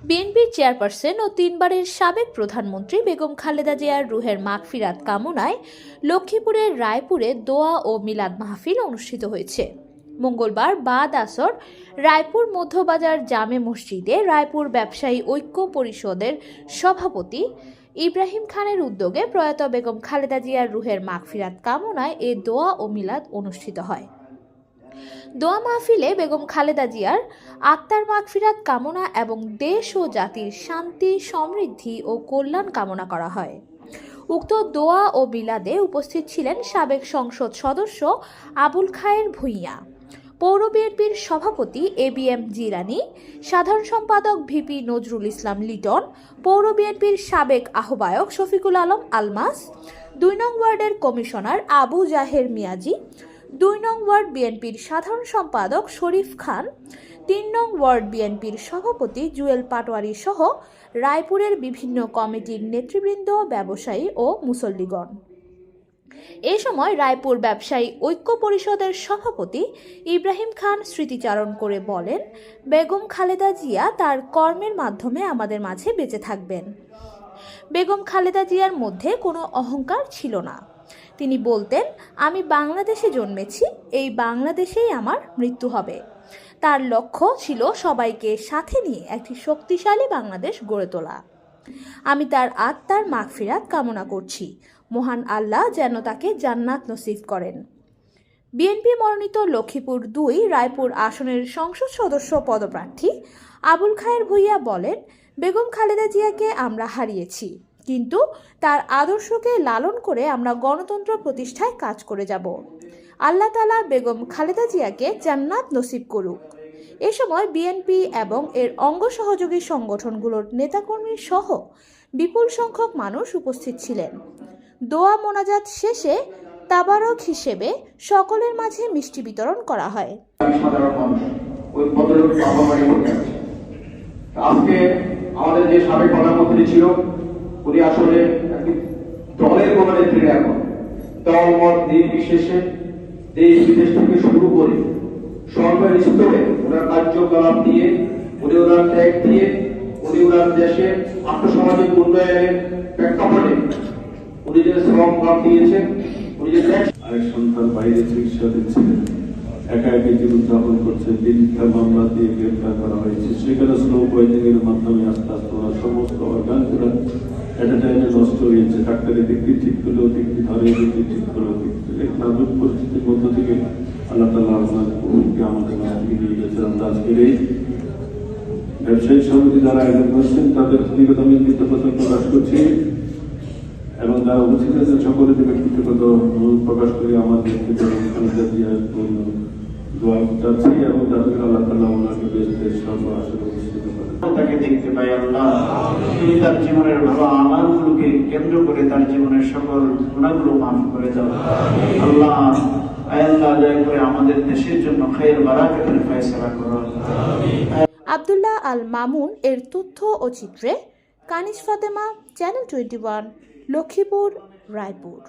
বিএনপির চেয়ারপারসন ও তিনবারের সাবেক প্রধানমন্ত্রী বেগম খালেদা জিয়ার রুহের মাগফিরাত কামনায় লক্ষ্মীপুরের রায়পুরে দোয়া ও মিলাদ মাহফিল অনুষ্ঠিত হয়েছে। মঙ্গলবার বাদ আসর রায়পুর মধ্যবাজার জামে মসজিদে রায়পুর ব্যবসায়ী ঐক্য পরিষদের সভাপতি ইব্রাহিম খানের উদ্যোগে প্রয়াত বেগম খালেদা জিয়ার রুহের মাগফিরাত কামনায় এ দোয়া ও মিলাদ অনুষ্ঠিত হয়। দোয়া মাহফিলে বেগম খালেদা জিয়ার আত্মার মাগফিরাত কামনা এবং দেশ ও জাতির শান্তি, সমৃদ্ধি ও কল্যাণ কামনা করা হয়। উক্ত দোয়া ও মিলাদে উপস্থিত ছিলেন সাবেক সংসদ সদস্য আবুল খায়ের ভূঁইয়া, পৌর বিএনপির সভাপতি এবিএম জিলানী, সাধারণ সম্পাদক ভিপি নজরুল ইসলাম লিটন, পৌর বিএনপির সাবেক আহ্বায়ক শফিকুল আলম আলমাস, ২ নং ওয়ার্ডের কমিশনার আবু জাহের মিয়াজি, ২ নং ওয়ার্ড বিএনপির সাধারণ সম্পাদক শরীফ খান, ৩ নং ওয়ার্ড বিএনপির সভাপতি জুয়েল পাটোয়ারি সহ রায়পুরের বিভিন্ন কমিটির নেতৃবৃন্দ, ব্যবসায়ী ও মুসল্লিগণ। এ সময় রায়পুর ব্যবসায়ী ঐক্য পরিষদের সভাপতি ইব্রাহিম খান স্মৃতিচারণ করে বলেন, বেগম খালেদা জিয়া তার কর্মের মাধ্যমে আমাদের মাঝে বেঁচে থাকবেন। বেগম খালেদা জিয়ার মধ্যে কোনো অহংকার ছিল না। তিনি বলতেন, আমি বাংলাদেশে জন্মেছি, এই বাংলাদেশেই আমার মৃত্যু হবে। তার লক্ষ্য ছিল সবাইকে সাথে নিয়ে একটি শক্তিশালী বাংলাদেশ গড়ে তোলা। আমি তার আত্মার মাগফিরাত কামনা করছি, মহান আল্লাহ যেন তাকে জান্নাত নসিব করেন। বিএনপি মনোনীত লক্ষ্মীপুর ২ রায়পুর আসনের সংসদ সদস্য পদপ্রার্থী আবুল খায়ের ভূঁইয়া বলেন, বেগম খালেদা জিয়াকে আমরা হারিয়েছি, কিন্তু তার আদর্শকে লালন করে আমরা গণতন্ত্র প্রতিষ্ঠায় কাজ করে যাব। আল্লাহ তাআলা বেগম খালেদা জিয়াকে জান্নাত নসিব করুক। এ সময় বিএনপি এবং এর অঙ্গ সহযোগী সংগঠনগুলোর নেতাকর্মী সহ বিপুল সংখ্যক মানুষ উপস্থিত ছিলেন। দোয়া মোনাজাত শেষে তাবারক হিসেবে সকলের মাঝে মিষ্টি বিতরণ করা হয়। আজকে আমাদের যে সাবেক প্রধানমন্ত্রী ছিল, উনি আসলে দলের কোনো নেত্রী এখন দল মত নির্বিশেষে দেশ বিদেশ থেকে শুরু করে সরকার স্তরে ওনার কার্যকলাপ দিয়ে, উনি ওনার ত্যাগ দিয়ে, উনি ওনার দেশের আর্থসামাজিক উন্নয়নের প্রেক্ষাপটে উনি যে শ্রম ভাব দিয়েছেন, উনি যে আরেক সন্তান বাইরে চিকিৎসা দিচ্ছিলেন, একা একা জীবন যাপন করছে, মিথ্যা মামলা দিয়ে গ্রেফতার করা হয়েছে। সেখানে স্লো পয়জিং এর মাধ্যমে আস্তে আস্তে ওনার সমস্ত অর্গানগুলো এট এ টাইমে নষ্ট হয়েছে। ডাক্তারের দিকটি ঠিক করলেও দিকটি ধরে, দিকটি ঠিক করলেও দিকটি এক নাজুক পরিস্থিতির মধ্য থেকে আল্লাহ তাআলা ওনাকে আমাদের মাঝে নিয়ে গেছেন। আমরা আজকের এই ব্যবসায়ী সমিতি যারা আয়োজন করছেন তাদের ব্যক্তিগত আমি কৃতজ্ঞতা প্রকাশ করছি এবং যারা উপস্থিত আছেন সকলের ব্যক্তিগত প্রকাশ করি। আমাদের খালেদা জিয়ার দোয়া চাচ্ছি এবং যাদের আল্লাহ তাআলা ওনাকে বেহেশতের সর্বাসনে উপস্থিত করেন। তাকে দেখতে পাই আল্লাহ, তুমি তার জীবনের ভালো আমলগুলোকে কেন্দ্র করে তার জীবনের সকল গুনাহগুলো মাফ করে দাও আল্লাহ। আল্লাহ দয়া করে আমাদের দেশের জন্য খায়ের বারাকাতের ফয়সালা করো। আব্দুল্লাহ আল মামুন এর তথ্য ও চিত্রে কানিজ ফাতেমা, চ্যানেল 21, লক্ষ্মীপুর, রায়পুর।